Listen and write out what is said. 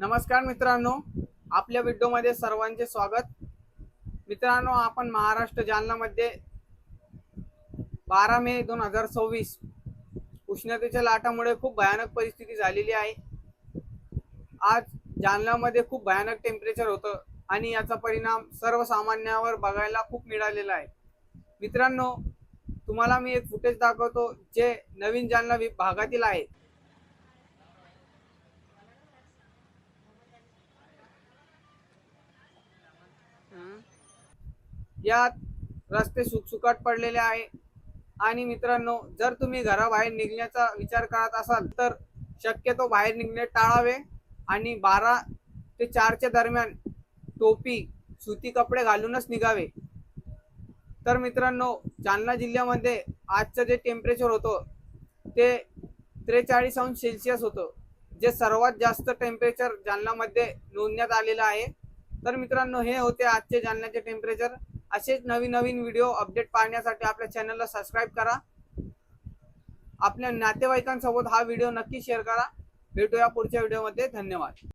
नमस्कार मित्रांनो, आपल्या व्हिडिओमध्ये सर्वांचे स्वागत। मित्रांनो, आपण महाराष्ट्र जालन्यामध्ये 12 मे 2026 उष्णतेच्या लाटामुळे खूप भयानक परिस्थिती झालेली आहे। आज जालन्यामध्ये खूप भयानक टेम्परेचर होतं आणि याचा परिणाम सर्वसामान्यांवर बघायला खूप मिळालेला आहे। मित्रांनो, तुम्हाला मी एक फुटेज दाखवतो जे नवीन जालना भागातील आहे। यात रस्ते सुकसुकाट पडलेले आहे आणि मित्रांनो, जर तुम्ही घराबाहेर निघण्याचा विचार करत असाल तर शक्यतो बाहेर निघणे टाळावे आणि 12 ते 4 च्या दरम्यान टोपी सुती कपडे घालूनच निघावे। तर मित्रांनो, जालना जिल्ह्यामध्ये आजचं जे टेम्परेचर होतं ते 43°C होतं, जे सर्वात जास्त टेम्परेचर जालन्यामध्ये नोंदण्यात आलेलं आहे। तर मित्रांनो, हे होते आजचे जालन्याचे टेम्परेचर। असेच नवीन नवीन व्हिडिओ अपडेट पाहण्यासाठी आपल्या चॅनलला सबस्क्राइब करा। आपल्या नातेवाईकांसोबत हा व्हिडिओ नक्की शेअर करा। भेटूया पुढच्या व्हिडिओमध्ये। धन्यवाद।